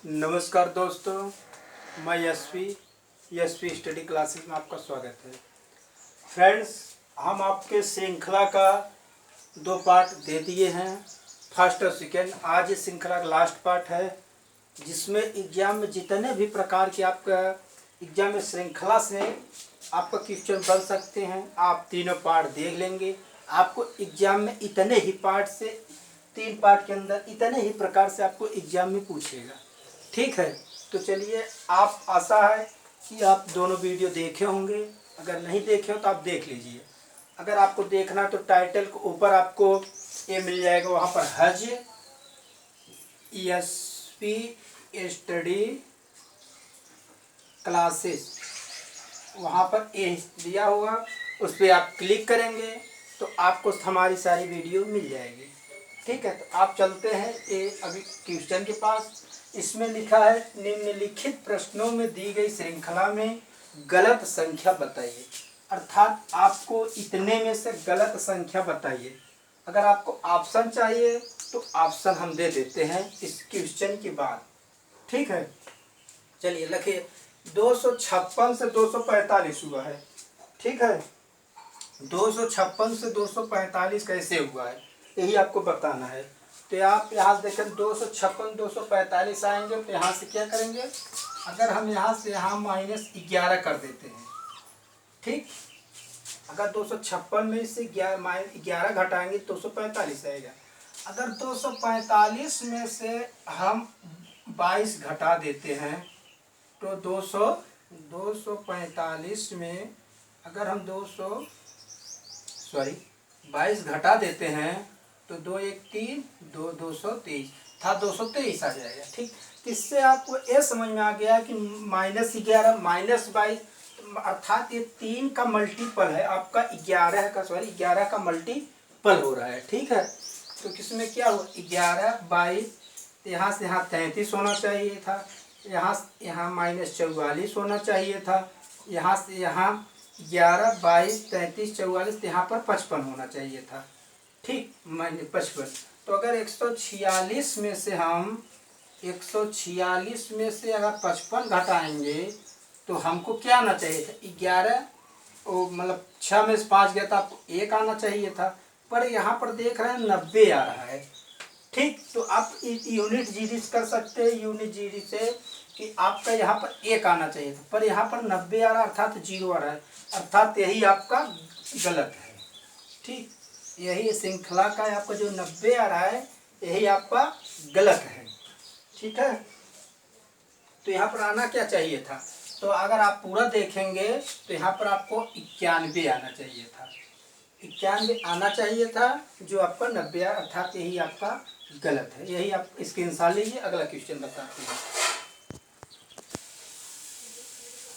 नमस्कार दोस्तों, मैं यशवी स्टडी क्लासेस में आपका स्वागत है। फ्रेंड्स, हम आपके श्रृंखला का 2 पार्ट दे दिए हैं, फर्स्ट और सेकेंड। आज इस श्रृंखला का लास्ट पार्ट है, जिसमें एग्जाम में जितने भी प्रकार के आपका एग्जाम में श्रृंखला से आपका क्वेश्चन बन सकते हैं, आप तीनों पार्ट देख लेंगे। आपको एग्जाम में इतने ही पार्ट से 3 पार्ट के अंदर इतने ही प्रकार से आपको एग्जाम में पूछेगा। ठीक है, तो चलिए, आप आशा है कि आप दोनों वीडियो देखे होंगे। अगर नहीं देखे हो तो आप देख लीजिए। अगर आपको देखना तो टाइटल के ऊपर आपको ये मिल जाएगा, वहाँ पर हज यशवी स्टडी क्लासेस, वहाँ पर ए दिया हुआ, उस पर आप क्लिक करेंगे तो आपको हमारी सारी वीडियो मिल जाएगी। ठीक है, तो आप चलते हैं ये अभी क्वेश्चन के पास। इसमें लिखा है, निम्नलिखित प्रश्नों में दी गई श्रृंखला में गलत संख्या बताइए। अर्थात आपको इतने में से गलत संख्या बताइए। अगर आपको ऑप्शन चाहिए तो ऑप्शन हम दे देते हैं इस क्वेश्चन के बाद। ठीक है, चलिए लिखिए। 256 से 245 हुआ है। ठीक है, 256 से 245 कैसे हुआ है, यही आपको बताना है। तो आप यहाँ से देखें, 256 245 आएंगे तो यहाँ से क्या करेंगे, अगर हम यहाँ से यहाँ -11 कर देते हैं। ठीक, अगर 256 में से 11 घटाएंगे तो 245 आएगा। अगर 245 में से हम 22 घटा देते हैं तो 245 में अगर हम 22 घटा देते हैं तो 2 1 3 2 223 था, 223 आ जाएगा। ठीक, इससे आपको ये समझ में आ गया कि -11 -22 अर्थात ये 3 का मल्टीपल है आपका 11 का मल्टीपल हो रहा है। ठीक है, तो किसमें क्या हुआ, 11 22, यहाँ से यहाँ 33 होना चाहिए था, यहाँ -44 होना चाहिए था, यहाँ से यहाँ 11 22 33 44, यहाँ पर 55 होना चाहिए था। ठीक, -55। तो अगर 146 में से हम 146 में से अगर 55 घटाएंगे तो हमको क्या आना चाहिए था, 11, मतलब 6 में से 5 गया था, आपको 1 आना चाहिए था, पर यहाँ पर देख रहे हैं 90 आ रहा है। ठीक, तो आप यूनिट जीडी कर सकते हैं, यूनिट जीडी से कि आपका यहाँ पर 1 आना चाहिए था, पर यहाँ पर 90 आ रहा है, अर्थात 0 आ रहा है, अर्थात यही आपका गलत है। ठीक, यही श्रृंखला का आपका जो 90 आ रहा है, यही आपका गलत है। ठीक है, तो यहाँ पर आना क्या चाहिए था, तो अगर आप पूरा देखेंगे तो यहाँ पर आपको 91 आना चाहिए था, 91 आना चाहिए था, जो आपका 90 अर्थात यही आपका गलत है। यही आप स्क्रीनशॉट लीजिए। अगला क्वेश्चन बताते हैं।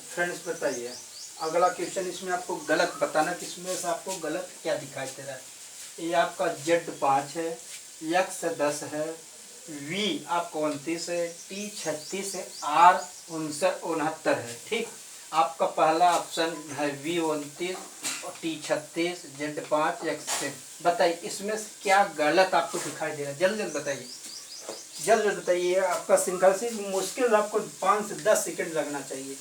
फ्रेंड्स बताइए, अगला क्वेश्चन, इसमें आपको गलत बताना, किसमें से आपको गलत क्या दिखाई दे रहा है। ये आपका Z5 है, X 10 है, V आपको 29 है, T 36 है, R 69 है। ठीक, आपका पहला ऑप्शन है V 29 और T 36 Z5 X 10। बताइए इसमें से क्या गलत आपको दिखाई दे रहा है, जल्द जल्द बताइए, जल्द बताइए। आपका श्रृंखला से मुश्किल आपको 5 से 10 सेकंड लगना चाहिए।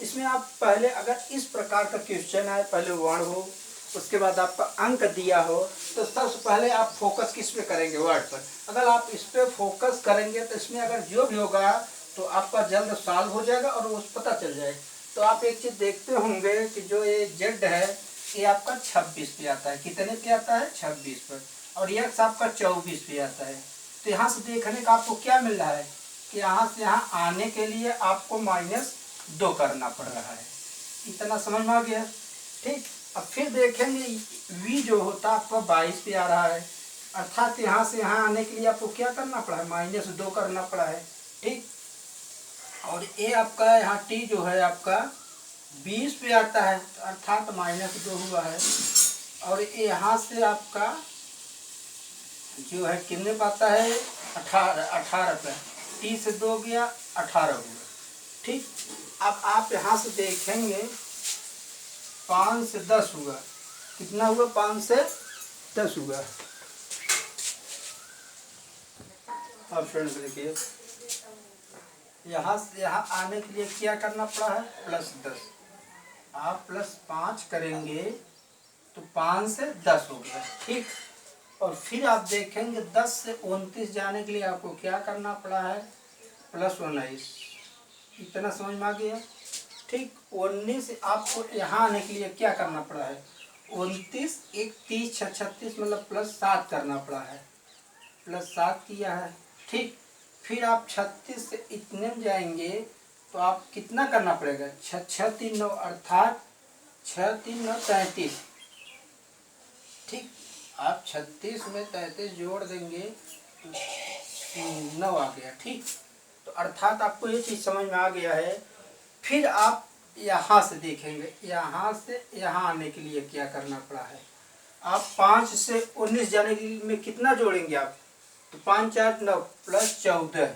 इसमें आप पहले अगर इस प्रकार का क्वेश्चन है, पहले वर्ड हो, उसके बाद आपका अंक दिया हो, तो सबसे पहले आप फोकस किस पे करेंगे, वर्ड पर। अगर आप इस पे फोकस करेंगे तो इसमें अगर जो भी होगा तो आपका जल्द सॉल्व हो जाएगा और वो पता चल जाएगा। तो आप एक चीज़ देखते होंगे कि जो ये जेड है ये आपका 26 पे आता है, कितने पे आता है, 26 पर, और यक्स आपका 24 पे आता है। तो यहाँ से देखने का आपको क्या मिल रहा है कि यहाँ से यहाँ आने के लिए आपको -2 करना पड़ रहा है। इतना समझ में आ गया। ठीक, अब फिर देखेंगे v जो होता है आपका 22 पे आ रहा है, अर्थात यहाँ से यहाँ आने के लिए आपको क्या करना पड़ा है, -2 करना पड़ा है। ठीक, और ये आपका यहाँ t जो है आपका 20 पे आता है, तो अर्थात -2 हुआ है। और यहाँ से आपका जो है कितने पे आता है, 18 पे, t से 2 गया, 18 हुआ। ठीक, अब आप यहाँ से देखेंगे 5 से 10 हुआ, कितना हुआ, 5 से 10 हुआ। अब फ्रेंड्स देखिए, यहाँ से यहाँ आने के लिए क्या करना पड़ा है, +10। आप +5 करेंगे तो 5 से 10 हो गया, ठीक। और फिर आप देखेंगे 10 से 29 जाने के लिए आपको क्या करना पड़ा है, +19। इतना समझ में आ गया, ठीक। 19 आपको यहाँ आने के लिए क्या करना पड़ा है, 29, 1, 30, 36 मतलब +7 करना पड़ा है, +7 किया है, ठीक। फिर आप 36 से इतने में जाएंगे तो आप कितना करना पड़ेगा, 6 6 3 9 अर्थात 6 3 9 33, ठीक। आप 36 में 33 जोड़ देंगे तो 9 आ गया, ठीक। तो अर्थात आपको ये चीज़ समझ में आ गया है। फिर आप यहाँ से देखेंगे, यहाँ से यहाँ आने के लिए क्या करना पड़ा है, आप 5 से 19 जाने के लिए में कितना जोड़ेंगे आप, तो 5 4 9 +14,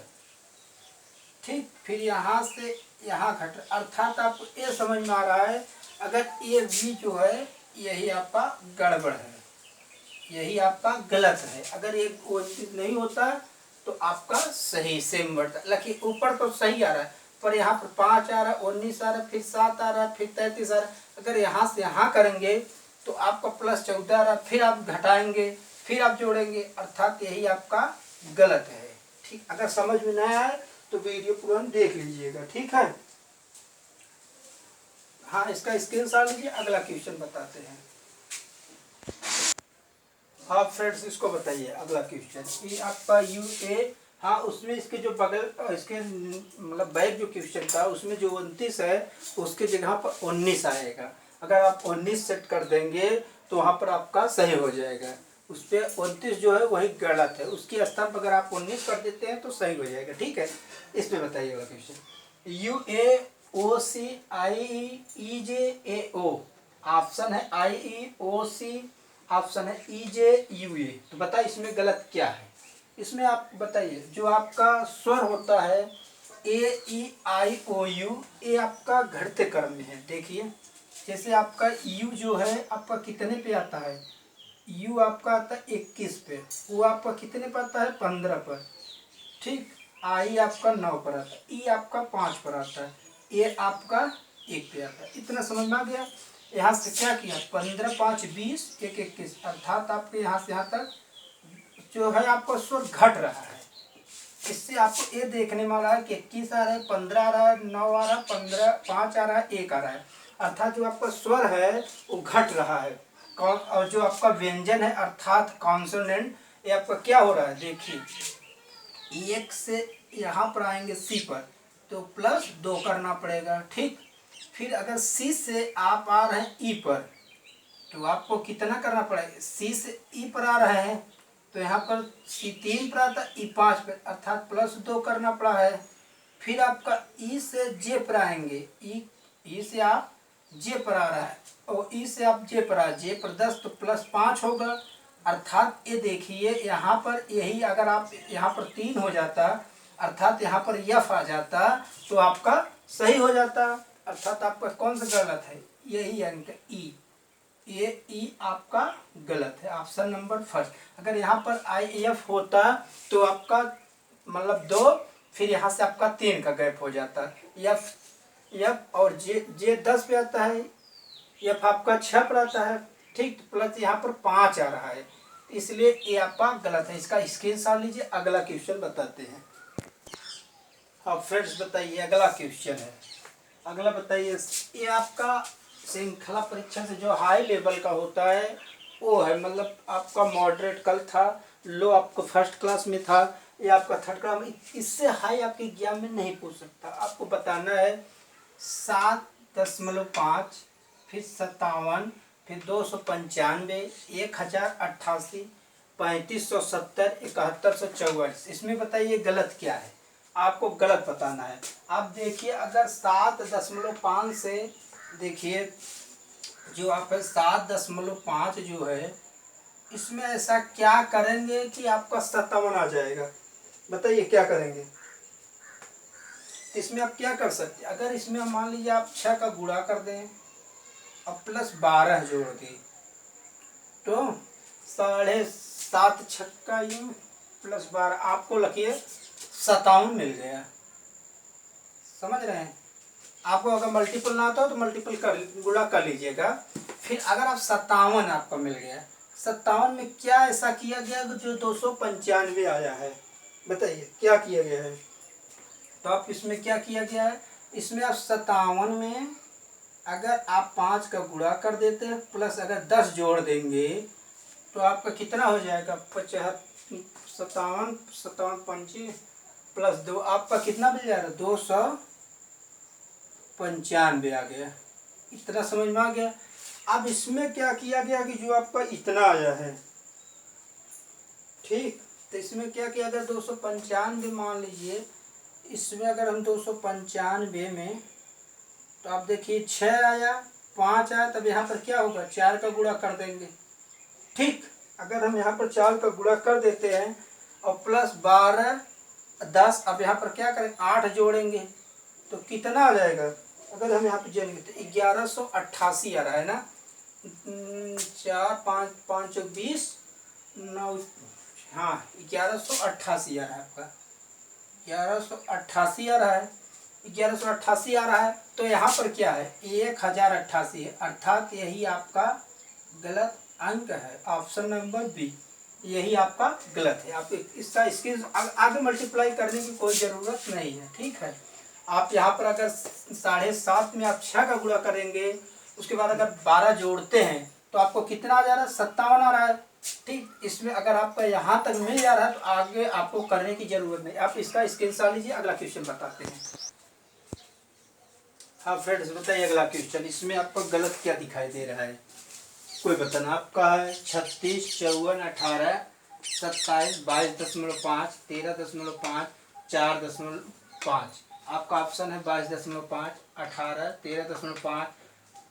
ठीक। फिर यहाँ से यहाँ घट, अर्थात आपको ये समझ में आ रहा है, अगर ये भी जो है यही आपका गड़बड़ है, यही आपका गलत है। अगर एक वो चीज नहीं होता तो आपका सही सेम बढ़ता, लेकिन ऊपर तो सही आ रहा है पर यहाँ पर 5 आ रहा है, 19 आ रहा है, फिर 7 आ रहा है, फिर 33 आ रहा है। अगर यहाँ से यहाँ करेंगे तो आपका +14 आ रहा है, फिर आप घटाएंगे, फिर आप जोड़ेंगे, अर्थात यही आपका गलत है, ठीक। अगर समझ में नहीं आए तो वीडियो पूरा देख लीजिएगा, ठीक है। हाँ, इसका स्क्रीनशॉट लीजिए, अगला क्वेश्चन बताते हैं। हाँ फ्रेंड्स, इसको बताइए अगला क्वेश्चन, ये आपका UA। हाँ, उसमें इसके जो बगल इसके मतलब बैक जो क्वेश्चन था उसमें जो 29 है उसके जगह पर 19 आएगा। अगर आप 19 सेट कर देंगे तो वहाँ पर आपका सही हो जाएगा। उस पर 29 जो है वही गलत है, उसके स्थान पर अगर आप 19 कर देते हैं तो सही हो जाएगा, ठीक है। इस पर बताइए अगला क्वेश्चन, UAOCIEEJAO, ऑप्शन है IEOC, ऑप्शन है EJUA। तो बताइए इसमें गलत क्या है। इसमें आप बताइए, जो आपका स्वर होता है AEIOU, ये आपका घटते क्रम में है। देखिए जैसे आपका U जो है आपका कितने पे आता है, U आपका आता है 21 पे, वो आपका कितने पे आता है 15 पर, ठीक। I आपका 9 पर आता है, E आपका 5 पर आता है, A आपका 1 पे आता है। इतना समझ में आ गया। यहाँ से क्या किया, 15 5 20 1 21, अर्थात आपके यहाँ से यहाँ तक जो है आपका स्वर घट रहा है। इससे आपको ये देखने में आ रहा है कि 21 आ रहा है, 15 आ रहा है, 9 आ रहा है, 15 5 आ रहा है, 1 आ रहा है, अर्थात जो आपका स्वर है वो घट रहा है। कौन, और जो आपका व्यंजन है अर्थात कॉन्सोनेंट, ये आपका क्या हो रहा है, देखिए 1 से यहाँ पर आएंगे C पर तो +2 करना पड़ेगा, ठीक। फिर अगर C से आप आ रहे हैं E पर तो आपको कितना करना पड़ेगा, C से E पर आ रहे हैं तो यहाँ पर C 3 पर आता है, E 5 पर, अर्थात +2 करना पड़ा है। फिर आपका E से J पर आएंगे, E से आप J पर आ रहा है और E से आप J पर आ, J पर 10 तो +5 होगा, अर्थात ये देखिए यहाँ पर यही अगर आप यहाँ पर 3 हो जाता, अर्थात यहाँ पर F आ जाता तो आपका सही हो जाता, अर्थात आपका कौन सा गलत है, यही यानी कि E, ये ई आपका गलत है, ऑप्शन नंबर फर्स्ट। अगर यहाँ पर IF होता तो आपका मतलब 2, फिर यहाँ से आपका 3 का गैप हो जाता। F और J 10 पे आता है, F आपका 6 पर आता है, ठीक। प्लस यहाँ पर 5 आ रहा है, इसलिए ये आपका गलत है। इसका स्क्रीनशॉट लीजिए, अगला क्वेश्चन बताते हैं। हाँ फ्रेंड्स, बताइए अगला क्वेश्चन है। अगला बताइए, ये आपका श्रृंखला परीक्षा से जो हाई लेवल का होता है वो है, मतलब आपका मॉडरेट कल था, लो आपको फर्स्ट क्लास में था, ये आपका थर्ड क्लास में। इससे हाई आपके एग्जाम में नहीं पूछ सकता। आपको बताना है 7.5, फिर 57, फिर 295, 1088, 3570, 7144। इसमें बताइए गलत क्या है, आपको गलत बताना है। आप देखिए अगर 7.5 से देखिए जो आप 7.5 जो है इसमें ऐसा क्या करेंगे कि आपका 57 आ जाएगा, बताइए क्या करेंगे। इसमें आप क्या कर सकते हैं, अगर इसमें मान लीजिए आप 6 का गुणा कर दें और +12 जोड़ दें तो 7.5 छक्का यूँ +12 आपको लखिए 57 मिल गया। समझ रहे हैं। आपको अगर मल्टीपल ना आता हो तो मल्टीपल कर गुणा कर लीजिएगा। फिर अगर आप 57 आपका मिल गया, 57 में क्या ऐसा किया गया जो 295 आया है, बताइए क्या किया गया है। तो आप इसमें क्या किया गया है, इसमें आप 57 में अगर आप 5 का गुणा कर देते हैं प्लस अगर 10 जोड़ देंगे तो आपका कितना हो जाएगा, 57 57 प्लस 2 आपका कितना मिल जाएगा, 295 आ गया। इतना समझ में आ गया। अब इसमें क्या किया गया कि जो आपका इतना आया है, ठीक, तो इसमें क्या किया गया, 295 मान लीजिए, इसमें अगर हम 295 में, तो आप देखिए 6 आया, 5 आया, तब यहाँ पर क्या होगा, 4 का गुणा कर देंगे। ठीक, अगर हम यहाँ पर 4 का गुणा कर देते हैं और प्लस 12 10, अब यहाँ पर क्या करें, 8 जोड़ेंगे तो कितना आ जाएगा, अगर हम यहाँ पर जोड़ेंगे तो 1188 आ रहा है ना। 4 5 5 20 9, हाँ 1188 आ रहा है आपका, 1188 आ रहा है, 1188 आ रहा है। तो यहाँ पर क्या है, 1088 है, अर्थात यही आपका गलत अंक है, ऑप्शन नंबर बी यही आपका गलत है। आप इसका इसके आगे मल्टीप्लाई करने की कोई ज़रूरत नहीं है, ठीक है। आप यहाँ पर अगर 7.5 में आप 6 का गुणा करेंगे, उसके बाद अगर 12 जोड़ते हैं तो आपको कितना आ जा रहा है, 57 आ रहा है। ठीक, इसमें अगर आपका यहाँ तक मिल जा रहा है तो आगे आपको करने की जरूरत नहीं। आप इसका स्क्रीनशॉट लीजिए, अगला क्वेश्चन बताते हैं। हाँ फ्रेंड्स बताइए अगला क्वेश्चन, इसमें आपको गलत क्या दिखाई दे रहा है, कोई बताना। आपका है 36 54 18 27 22.5 13.5 4.5। आपका ऑप्शन है 22.5 18 13.5,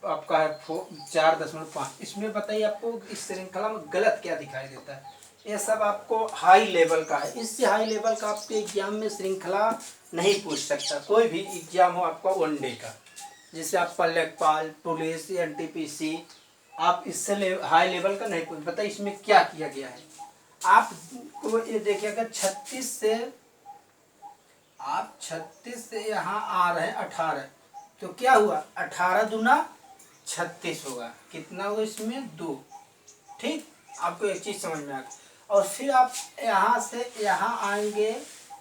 आपका है 4.5। इसमें बताइए आपको इस श्रृंखला में गलत क्या दिखाई देता है। ये सब आपको हाई लेवल का है, इससे हाई लेवल का आपके एग्जाम में श्रृंखला नहीं पूछ सकता। कोई भी एग्जाम हो आपका वनडे का, जैसे आपका लेखपाल, पुलिस, एनटीपीसी, आप इससे हाई लेवल का नहीं पूछ। बताइए इसमें क्या किया गया है। आपको ये देखिए, अगर 36 से यहाँ आ रहे हैं 18, तो क्या हुआ, 18 दूना 36 होगा, कितना हुआ इसमें 2। ठीक, आपको एक चीज़ समझ में आ गई। और फिर आप यहाँ से यहाँ आएंगे,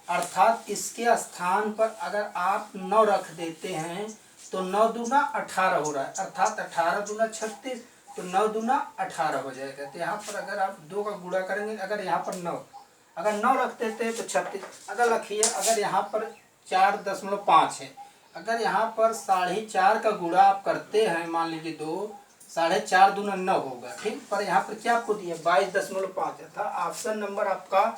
अर्थात इसके स्थान पर अगर आप 9 रख देते हैं तो 9 दूना 18 हो रहा है, अर्थात 18 दूना 36, तो 9 दूना 18 हो जाएगा। तो यहाँ पर अगर आप 2 का गुणा करेंगे, अगर यहाँ पर 9, अगर 9 रख देते हैं तो 36, अगर रखिए अगर यहाँ पर 4.5 है, अगर यहाँ पर 4.5 का गुणा आप करते हैं, मान लीजिए 2, 4.5 दूना 9 होगा, ठीक। पर यहाँ पर क्या आपको दिया, 22.5 था। ऑप्शन नंबर आपका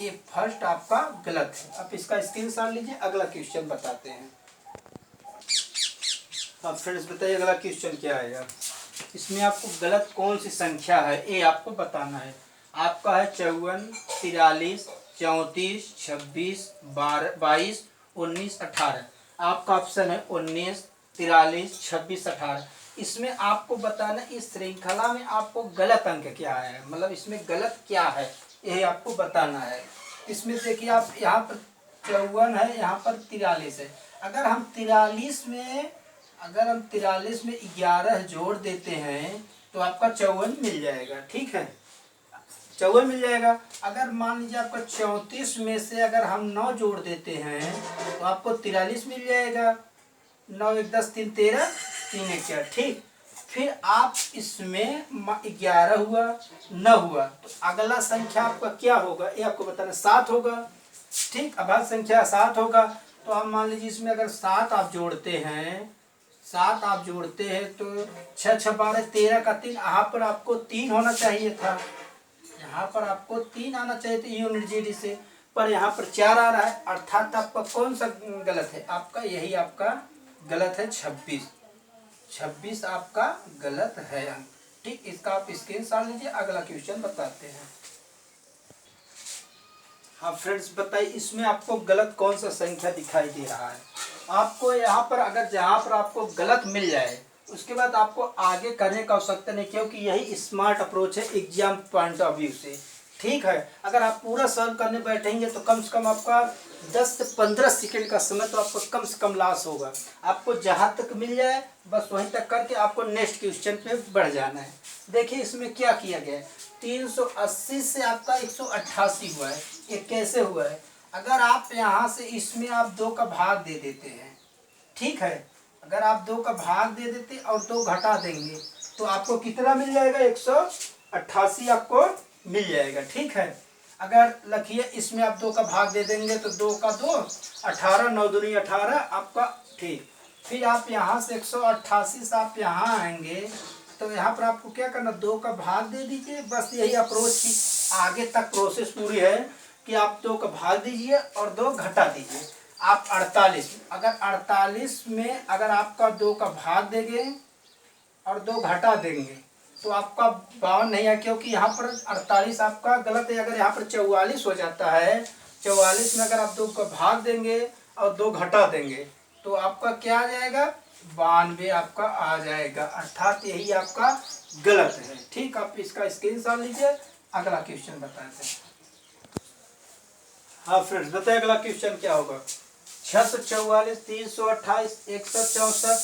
ये फर्स्ट आपका गलत है। आप इसका स्क्रीनशॉट लीजिए, अगला क्वेश्चन बताते हैं। अब फ्रेंड्स बताइए अगला क्वेश्चन क्या आएगा। इसमें आपको गलत कौन सी संख्या है ये आपको बताना है। आपका है 54 43 34 26 22 19 18। आपका ऑप्शन है 19 43 26 18। इसमें आपको बताना इस श्रृंखला में आपको गलत अंक क्या है, मतलब इसमें गलत क्या है यही आपको बताना है। इसमें देखिए आप यहाँ पर 54 है, यहाँ पर 43 है। अगर हम 43 में 11 जोड़ देते हैं तो आपका 54 मिल जाएगा, ठीक है, 54 मिल जाएगा। अगर मान लीजिए आपका 34 में से अगर हम 9 जोड़ देते हैं तो आपको 43 मिल जाएगा। 9 1 10 3 13 3 1 4, ठीक। फिर आप इसमें 11 हुआ 9 हुआ, तो अगला संख्या आपका क्या होगा ये आपको बताना, 7 होगा, ठीक। अब संख्या 7 होगा, तो आप मान लीजिए इसमें अगर 7 आप जोड़ते हैं, 7 आप जोड़ते हैं तो 6 6 12 13 का 3, यहाँ पर आपको 3 होना चाहिए था, यहाँ पर आपको 3 आना चाहिए था यूनिट जीडी से, पर यहाँ पर 4 आ रहा है, अर्थात आपका कौन सा गलत है, आपका यही आपका गलत है, 26 आपका गलत है अंक, ठीक। इसका आप स्क्रीनशॉट लीजिए, अगला क्वेश्चन बताते हैं। हाँ फ्रेंड्स बताइए इसमें आपको गलत कौन सा संख्या दिखाई दे रहा है। आपको यहाँ पर अगर जहाँ पर आपको गलत मिल जाए उसके बाद आपको आगे करने का आवश्यकता नहीं, क्योंकि यही स्मार्ट अप्रोच है एग्जाम पॉइंट ऑफ व्यू से, ठीक है। अगर आप पूरा सॉल्व करने बैठेंगे तो कम से कम आपका 10 से 15 सेकंड का समय तो आपको कम से कम लॉस होगा। आपको जहाँ तक मिल जाए बस वहीं तक करके आपको नेक्स्ट क्वेश्चन पे बढ़ जाना है। देखिए इसमें क्या किया गया है, 380 से आपका 188 हुआ है। ये कैसे हुआ है, अगर आप यहाँ से इसमें आप 2 का भाग दे देते हैं, ठीक है, अगर आप 2 का भाग दे देते और 2 घटा देंगे तो आपको कितना मिल जाएगा, 188 आपको मिल जाएगा। ठीक है, अगर लिखिए इसमें आप 2 का भाग दे देंगे तो 2 का 2 18, 9 दूनी 18 आपका, ठीक। फिर आप यहाँ से 188 से आप यहाँ आएंगे तो यहाँ पर आपको क्या करना, 2 का भाग दे दीजिए। बस यही अप्रोच की आगे तक प्रोसेस पूरी है कि आप 2 का भाग दीजिए और 2 घटा दीजिए। आप 48, अगर 48 में अगर आपका 2 का भाग देंगे और 2 घटा देंगे तो आपका 52 नहीं है, क्योंकि यहाँ पर 48 आपका गलत है। अगर यहाँ पर 44 हो जाता है, 44 में अगर आप 2 का भाग देंगे और 2 घटा देंगे तो आपका क्या आ जाएगा, 92 आपका आ जाएगा, अर्थात यही आपका गलत है। ठीक, आप इसका स्क्रीनशॉट लीजिए, अगला क्वेश्चन बताते हैं। हाँ फ्रेंड्स, बताइए अगला क्वेश्चन क्या होगा। 644, 328, 164,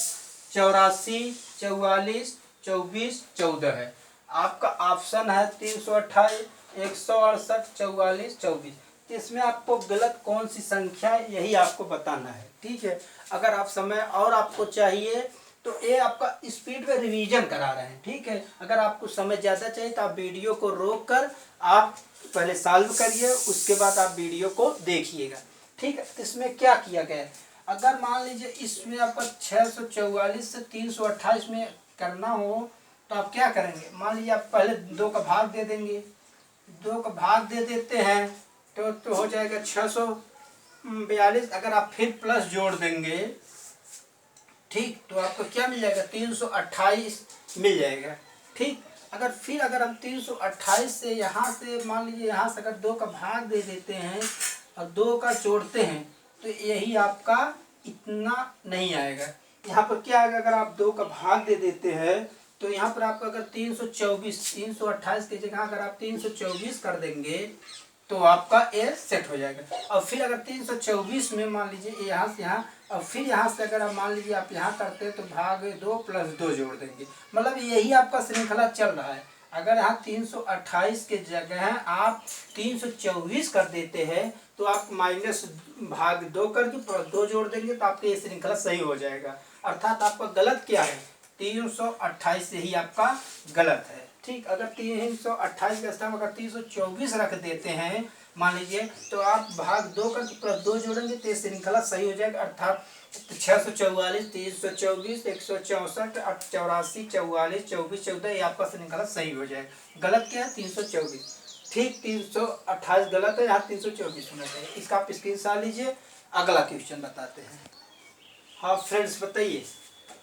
84, 44, 24, 14 है। आपका ऑप्शन है 328, 168, 44, 24। तो इसमें आपको गलत कौन सी संख्या है यही आपको बताना है। ठीक है, अगर आप समय और आपको चाहिए तो ये आपका स्पीड में रिवीजन करा रहे हैं। ठीक है, अगर आपको समय ज़्यादा चाहिए तो आप वीडियो को रोक कर आप पहले सॉल्व करिए, उसके बाद आप वीडियो को देखिएगा। ठीक है, तो इसमें क्या किया गया है, अगर मान लीजिए इसमें आपका 644 से 328 में करना हो तो आप क्या करेंगे, मान लीजिए आप पहले 2 का भाग दे देंगे, 2 का भाग दे देते हैं तो हो जाएगा 642। अगर आप फिर प्लस जोड़ देंगे, ठीक, तो आपको क्या मिल जाएगा, 328 मिल जाएगा। ठीक, अगर हम 328 से यहाँ से मान लीजिए यहाँ से अगर 2 का भाग दे देते हैं और 2 का जोड़ते हैं तो यही आपका इतना नहीं आएगा। यहाँ पर क्या आएगा, अगर आप 2 का भाग दे देते हैं तो यहाँ पर आपका अगर 328 की जगह अगर आप 324 कर देंगे तो आपका ए सेट हो जाएगा। और फिर अगर 324 में मान लीजिए यहाँ से यहाँ और फिर यहाँ से अगर आप मान लीजिए आप यहाँ करते हैं तो भाग 2 + 2 जोड़ देंगे, मतलब यही आपका श्रृंखला चल रहा है। अगर यहाँ 328 के जगह आप 324 कर देते हैं तो आप माइनस भाग 2 करके + 2 जोड़ देंगे तो आपका ये श्रृंखला सही हो जाएगा। अर्थात आपका गलत क्या है, 328 से ही आपका गलत है। ठीक, अगर 328 का स्थान अगर 324 रख देते हैं मान लीजिए तो आप भाग 2 करके + 2 जोड़ेंगे तो ये श्रृंखला सही हो जाएगा। अर्थात 644, 324, 164, 84, 44, 24, 14 ये आपका श्रृंखला सही हो जाएगा। गलत क्या है, 324। ठीक, 328 गलत है, यहाँ 324 होना चाहिए। इसका आप स्क्रीनशॉट लीजिए, अगला क्वेश्चन बताते हैं। हाँ फ्रेंड्स, बताइए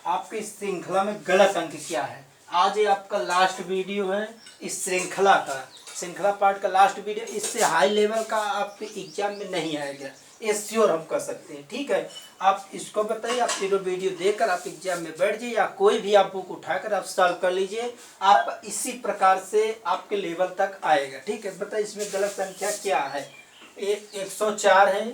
आपके इस श्रृंखला में गलत अंक क्या है। आज ये आपका लास्ट वीडियो है इस श्रृंखला पार्ट का लास्ट वीडियो। इससे हाई लेवल का आपके एग्जाम में नहीं आएगा, ये श्योर हम कर सकते हैं। ठीक है, आप इसको बताइए, आप तीनों वीडियो देखकर आप एग्जाम में बैठ जाइए या कोई भी आप बुक उठाकर आप सॉल्व कर लीजिए, आप इसी प्रकार से आपके लेवल तक आएगा। ठीक है, बताइए इसमें गलत संख्या क्या है। 104 है,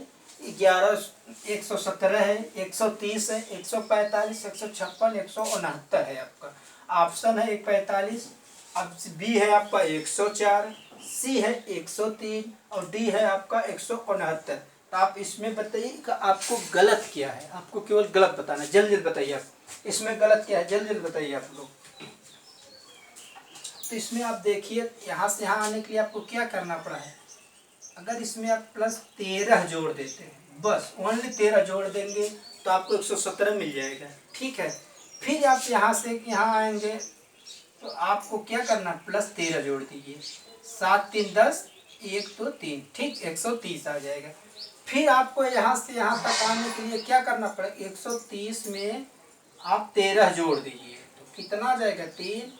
117 है, 130 है, 145, 156, 169 है। आपका ऑप्शन है 145, अब बी है आपका 104, सी है 103 और डी है आपका 169। तो आप इसमें बताइए कि आपको गलत क्या है, आपको केवल गलत बताना है। जल्दी बताइए आप इसमें गलत क्या है, जल्दी बताइए आप लोग। तो इसमें आप देखिए यहाँ से यहाँ आने के लिए आपको क्या करना पड़ा है, अगर इसमें आप +13 जोड़ देते हैं, बस ओनली 13 जोड़ देंगे तो आपको 117 मिल जाएगा। ठीक है, फिर आप यहाँ से यहाँ आएंगे तो आपको क्या करना, +13 जोड़ दीजिए, 7 3 10, 1 2 3, ठीक, 130 आ जाएगा। फिर आपको यहाँ से यहाँ तक आने के लिए क्या करना पड़ेगा, 130 में आप 13 जोड़ दीजिए तो कितना आ जाएगा, 3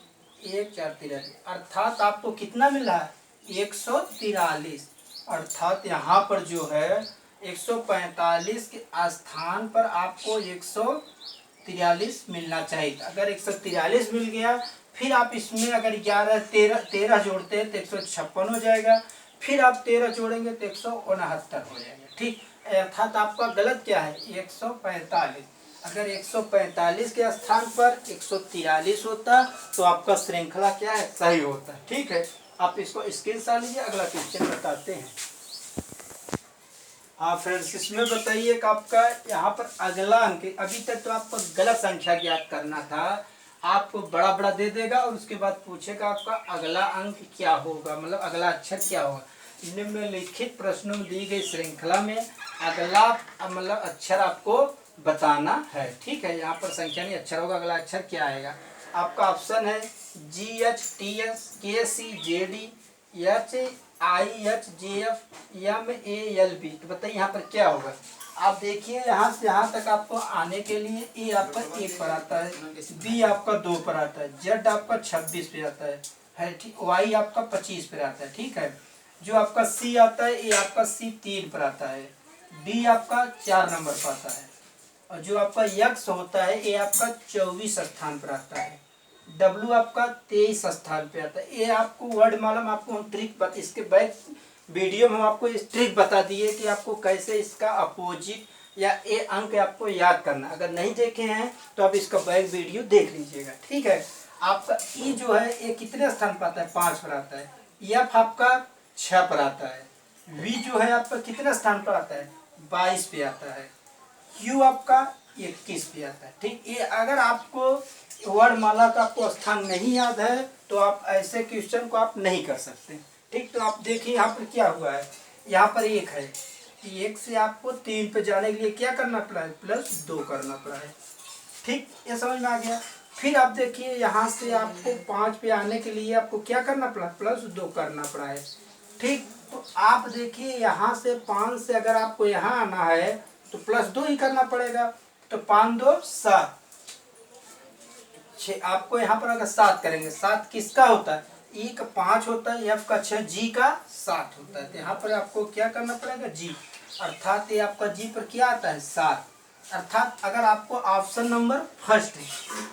1 4 43, अर्थात आपको कितना मिला है, 143। अर्थात यहाँ पर जो है 145 के स्थान पर आपको 143 मिलना चाहिए। अगर 143 मिल गया फिर आप इसमें अगर 13 जोड़ते हैं तो 156 हो जाएगा। फिर आप 13 जोड़ेंगे तो 169 हो जाएगा। ठीक, अर्थात आपका गलत क्या है 145। अगर 145 के स्थान पर 143 होता तो आपका श्रृंखला क्या है सही होता। ठीक है, आप इसको स्क्रीनशॉट लीजिए, अगला क्वेश्चन बताते हैं। हाँ फ्रेंड्स, इसमें बताइए कि आपका यहाँ पर अगला अंक, अभी तक तो आपको गलत संख्या ज्ञात करना था, आपको बड़ा बड़ा दे देगा और उसके बाद पूछेगा आपका अगला अंक क्या होगा, मतलब अगला अक्षर क्या होगा। निम्नलिखित प्रश्नों में दी गई श्रृंखला में अगला मतलब अक्षर आपको बताना है। ठीक है, यहाँ पर संख्या नहीं अक्षर होगा, अगला अक्षर क्या आएगा। आपका ऑप्शन है GHTS KCJD HIHJF MALB। तो बताइए यहाँ पर क्या होगा। आप देखिए यहाँ से यहाँ तक आपको आने के लिए ए आपका 1 पर आता है, बी आपका 2 पर आता है, जेड आपका 26 पे आता है ठीक, वाई आपका 25 पर आता है। ठीक है, जो आपका सी आता है, ए आपका सी 3 पर आता है, डी आपका 4 नंबर पर आता है, और जो आपका यक्स होता है ये आपका 24 स्थान पर आता है, डब्लू आपका 23 स्थान पे आता है। ये आपको वर्ड मालूम, आपको हम ट्रिक इसके बैक वीडियो में हम आपको इस ट्रिक बता दिए कि आपको कैसे इसका अपोजिट या ए अंक आपको याद करना। अगर नहीं देखे हैं तो आप इसका बैक वीडियो देख लीजिएगा। ठीक है, आपका ई जो है ये कितने स्थान पर आता है 5 पर आता है, एफ आपका 6 पर आता है, वी जो है आपका कितने स्थान पर आता है 22 पे आता है, क्यू आपका 21 पे आता है। ठीक, ये अगर आपको वर्णमाला का आपको स्थान नहीं याद है तो आप ऐसे क्वेश्चन को आप नहीं कर सकते। ठीक, तो आप देखिए यहाँ पर क्या हुआ है, यहाँ पर 1 है, 1 से आपको 3 पे जाने के लिए क्या करना पड़ा है +2 करना पड़ा है। ठीक, ये समझ में आ गया। फिर आप देखिए यहाँ से आपको 5 पे आने के लिए आपको क्या करना पड़ा +2 करना पड़ा है। ठीक, तो आप देखिए यहाँ से 5 से अगर आपको यहाँ आना है तो +2 ही करना पड़ेगा। तो 5 2 7, आपको यहाँ पर अगर 7 करेंगे, 7 किसका होता है ई का 5 होता है, एफ का 6, जी का 7 होता है। तो यहाँ पर आपको क्या करना पड़ेगा जी, अर्थात ये आपका जी पर क्या आता है 7। अर्थात अगर आपको ऑप्शन नंबर फर्स्ट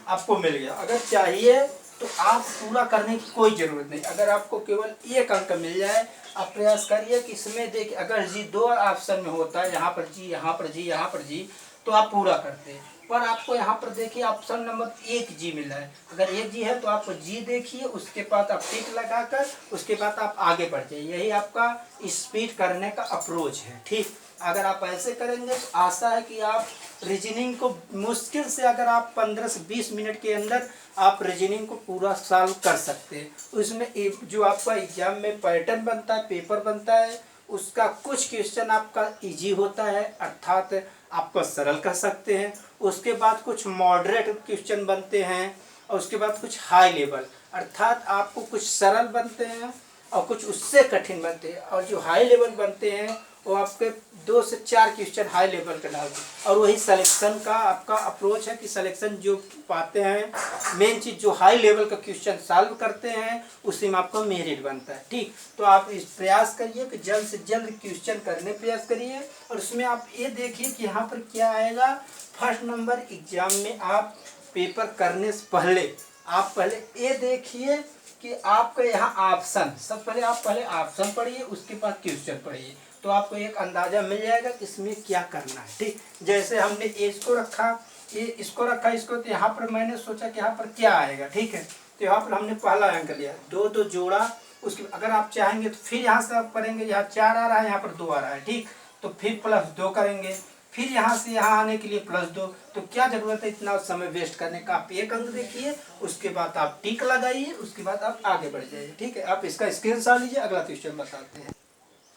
आपको मिल गया, अगर चाहिए तो आप पूरा करने की कोई ज़रूरत नहीं। अगर आपको केवल 1 अंक मिल जाए, आप प्रयास करिए कि इसमें देखिए अगर जी 2 ऑप्शन में होता है, यहाँ पर जी, यहाँ पर जी, यहाँ पर जी, तो आप पूरा करते हैं। पर आपको यहाँ पर देखिए ऑप्शन नंबर 1 जी मिला है, अगर 1 जी है तो आप जी देखिए, उसके बाद आप टिक लगाकर उसके बाद आप आगे बढ़ जाइए। यही आपका स्पीड करने का अप्रोच है। ठीक, अगर आप ऐसे करेंगे तो आशा है कि आप रीजनिंग को मुश्किल से अगर आप 15 से 20 मिनट के अंदर आप रीजनिंग को पूरा सॉल्व कर सकते हैं। उसमें जो आपका एग्जाम में पैटर्न बनता है, पेपर बनता है, उसका कुछ क्वेश्चन आपका इजी होता है, अर्थात आपको सरल कह सकते हैं। उसके बाद कुछ मॉडरेट क्वेश्चन बनते हैं, और उसके बाद कुछ हाई लेवल, अर्थात आपको कुछ सरल बनते हैं और कुछ उससे कठिन बनते हैं। और जो हाई लेवल बनते हैं वो आपके 2 से 4 क्वेश्चन हाई लेवल का डालते हैं। और वही सिलेक्शन का आपका अप्रोच है कि सिलेक्शन जो पाते हैं, मेन चीज़ जो हाई लेवल का क्वेश्चन सॉल्व करते हैं उसी में आपका मेरिट बनता है। ठीक, तो आप इस प्रयास करिए कि जल्द से जल्द क्वेश्चन करने प्रयास करिए। और उसमें आप ये देखिए कि यहाँ पर क्या आएगा, फर्स्ट नंबर एग्जाम में आप पेपर करने से पहले आप पहले ये देखिए कि आपका यहाँ ऑप्शन, सब पहले आप पहले ऑप्शन पढ़िए, उसके बाद क्वेश्चन पढ़िए, तो आपको एक अंदाज़ा मिल जाएगा कि इसमें क्या करना है। ठीक, जैसे हमने इसको रखा, ये इसको रखा, इसको, तो यहाँ पर मैंने सोचा कि यहाँ पर क्या आएगा। ठीक है, तो यहाँ पर हमने पहला अंक लिया, 2 2 जोड़ा, उसके अगर आप चाहेंगे तो फिर यहाँ से आप करेंगे, यहाँ 4 आ रहा है, यहाँ पर 2 आ रहा है। ठीक, तो फिर +2 करेंगे, फिर यहाँ से यहाँ आने के लिए +2। तो क्या ज़रूरत है इतना समय वेस्ट करने का। आप एक अंक देखिए, उसके बाद आप टिक लगाइए, उसके बाद आप आगे बढ़ जाइए। ठीक है, आप इसका स्क्रीनशॉट लीजिए, अगला क्वेश्चन बताते हैं।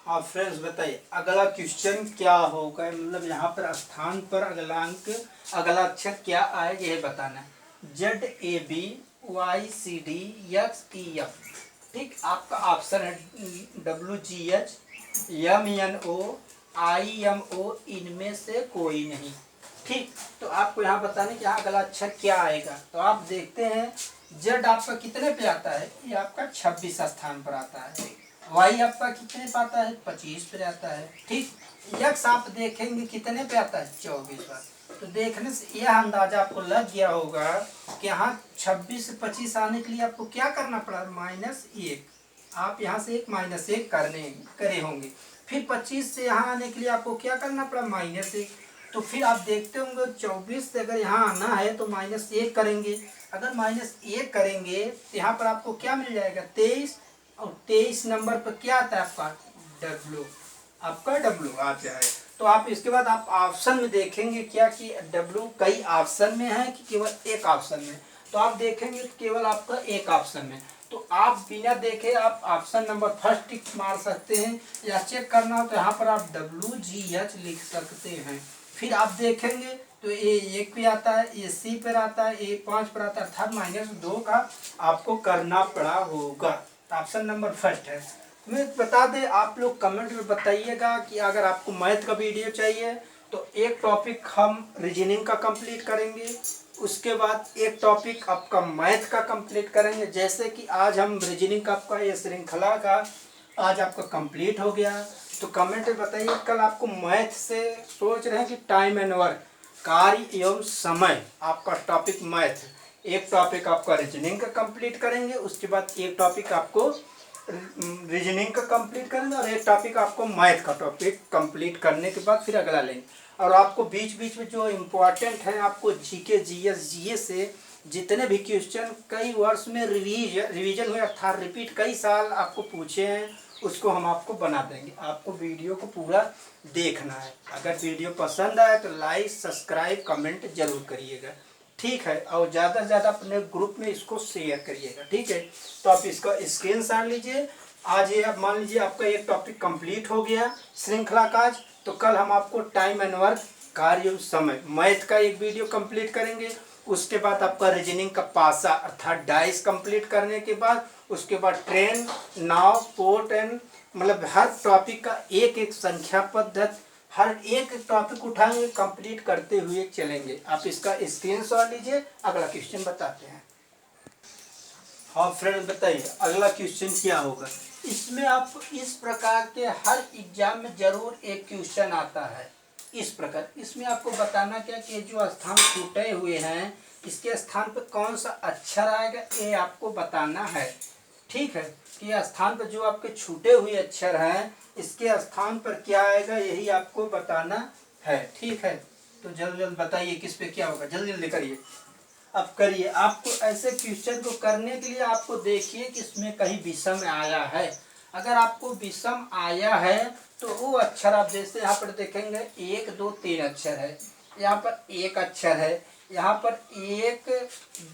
हाँ फ्रेंड्स, बताइए अगला क्वेश्चन क्या होगा, मतलब यहाँ पर स्थान पर अगला अंक, अगला अक्षर क्या आएगा यह बताना है। ZAB YCD XEF। ठीक, आपका ऑप्शन है WGH MNO IMO, इनमें से कोई नहीं। ठीक, तो आपको यहाँ बताने कि यहाँ अगला अक्षर क्या आएगा। तो आप देखते हैं जेड आपका कितने पे आता है, ये आपका 26 स्थान पर आता है, वाई आपका कितने पे आता है 25 पे आता है। ठीक, यक्स आप देखेंगे कितने पे आता है 24 पर। तो देखने से यह अंदाजा आपको लग गया होगा कि यहाँ 26 से 25 आने के लिए आपको क्या करना पड़ा, -1। आप यहाँ से एक -1 करे होंगे। फिर 25 से यहाँ आने के लिए आपको क्या करना पड़ा, -1। तो फिर आप देखते होंगे 24 से अगर यहाँ आना है तो -1 करेंगे। अगर -1 करेंगे तो यहाँ पर आपको क्या मिल जाएगा, 23। और 23 नंबर पर क्या आता है आपका, W। आपका W आ जाए। तो आप इसके बाद आप ऑप्शन में देखेंगे क्या कि W कई ऑप्शन में है कि केवल एक ऑप्शन में। तो आप देखेंगे तो केवल आपका एक ऑप्शन में। तो आप बिना देखे आप ऑप्शन नंबर फर्स्ट टिक मार सकते हैं, या चेक करना हो तो यहाँ पर आप WGH लिख सकते हैं। फिर आप देखेंगे तो A1 पे आता है, A3 पर आता है, A5 पर आता है, अर्थात -2 का आपको करना पड़ा होगा। ऑप्शन नंबर फर्स्ट है। मैं बता दें, आप लोग कमेंट में बताइएगा कि अगर आपको मैथ का वीडियो चाहिए तो एक टॉपिक हम रीजनिंग का कंप्लीट करेंगे, उसके बाद एक टॉपिक आपका मैथ का कंप्लीट करेंगे। जैसे कि आज हम रीजनिंग का आपका ये श्रृंखला का आज आपका कंप्लीट हो गया। तो कमेंट में बताइए, कल आपको मैथ से सोच रहे हैं कि टाइम एंड वर्क, कार्य एवं समय, आपका टॉपिक मैथ। एक टॉपिक आपका रीजनिंग का कंप्लीट करेंगे, उसके बाद एक टॉपिक आपको रीजनिंग का कंप्लीट करेंगे, और एक टॉपिक आपको मैथ का टॉपिक कंप्लीट करने के बाद फिर अगला लेंगे। और आपको बीच बीच में जो इम्पोर्टेंट है, आपको जीके जीएस जीए से जितने भी क्वेश्चन कई वर्ष में रिवीजन हुए, अर्थात रिपीट कई साल आपको पूछे हैं, उसको हम आपको बना देंगे। आपको वीडियो को पूरा देखना है। अगर वीडियो पसंद आए तो लाइक सब्सक्राइब कमेंट जरूर करिएगा, ठीक है। और ज़्यादा से ज़्यादा अपने ग्रुप में इसको शेयर करिएगा, ठीक है। तो आप इसका स्क्रीनशॉट लीजिए। आज ये आप मान लीजिए आपका एक टॉपिक कंप्लीट हो गया श्रृंखला का आज। तो कल हम आपको टाइम एंड वर्क, कार्य एवं समय, मैथ का एक वीडियो कंप्लीट करेंगे। उसके बाद आपका रीजनिंग का पासा अर्थात डाइस कंप्लीट करने के बाद उसके बाद ट्रेन, नाव, पोर्ट एंड, मतलब हर टॉपिक का एक एक संख्या पद्धति, हर एक टॉपिक उठाएंगे, कंप्लीट करते हुए चलेंगे। आप इसका स्क्रीनशॉट लीजिए। अगला क्वेश्चन बताते हैं। हाँ फ्रेंड, बताइए अगला क्वेश्चन क्या होगा। इसमें आप इस प्रकार के हर एग्जाम में जरूर एक क्वेश्चन आता है इस प्रकार। इसमें आपको बताना क्या कि जो स्थान छूटे हुए हैं इसके स्थान पर कौन सा अक्षर आएगा, ये आपको बताना है, ठीक है। कि स्थान पर जो आपके छूटे हुए अक्षर हैं इसके स्थान पर क्या आएगा, यही आपको बताना है, ठीक है। तो जल्द जल्द बताइए किस पे क्या होगा, जल्दी जल्दी करिए। अब करिए। आपको ऐसे क्वेश्चन को करने के लिए आपको देखिए कि इसमें कहीं विषम आया है। अगर आपको विषम आया है तो वो अक्षर आप जैसे यहाँ पर देखेंगे 1 2 3 अक्षर है, यहाँ पर एक अक्षर है, यहाँ पर 1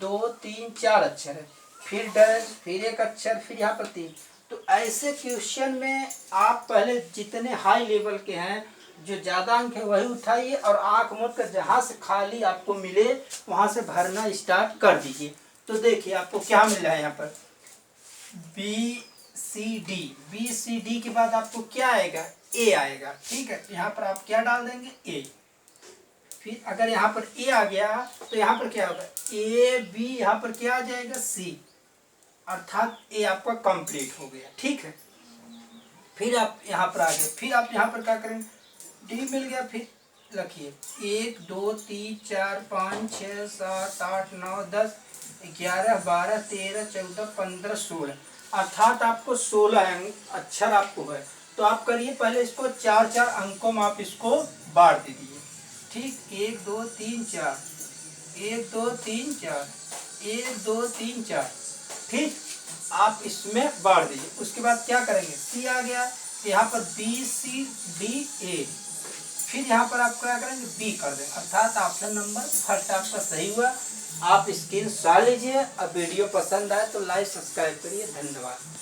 2 3 4 अक्षर है, फिर डैश, फिर एक अक्षर, फिर यहाँ पर 3। तो ऐसे क्वेश्चन में आप पहले जितने हाई लेवल के हैं, जो ज़्यादा अंक है वही उठाइए, और आँख मूंद कर जहाँ से खाली आपको मिले वहाँ से भरना स्टार्ट कर दीजिए। तो देखिए आपको क्या मिल रहा है, यहाँ पर बी सी डी के बाद आपको क्या आएगा, ए आएगा, ठीक है। तो यहाँ पर आप क्या डाल देंगे, ए। फिर अगर यहाँ पर ए आ गया तो यहाँ पर क्या होगा, ए बी, यहाँ पर क्या आ जाएगा, सी, अर्थात ए आपका कंप्लीट हो गया, ठीक है। फिर आप यहाँ पर आ गए, फिर आप यहाँ पर क्या करेंगे, डी मिल गया, फिर रखिए 1 2 3 4 5 6 7 8 9 10 11 12 13 14 15 16, अर्थात आपको 16 अक्षर आपको है। तो आप करिए पहले इसको 4 4 अंकों में आप इसको बांट दीजिए, ठीक। 1 2 3 4, 1 2 3 4, 1 2 3 4, ठीक। आप इसमें बांट दीजिए। उसके बाद क्या करेंगे, सी आ गया, यहाँ पर बी सी डी ए, फिर यहाँ पर आप क्या करेंगे, बी कर देंगे, अर्थात ऑप्शन नंबर फर्स्ट आपका सही हुआ। आप स्क्रीनशॉट लीजिए। अब वीडियो पसंद आए तो लाइक सब्सक्राइब करिए। धन्यवाद।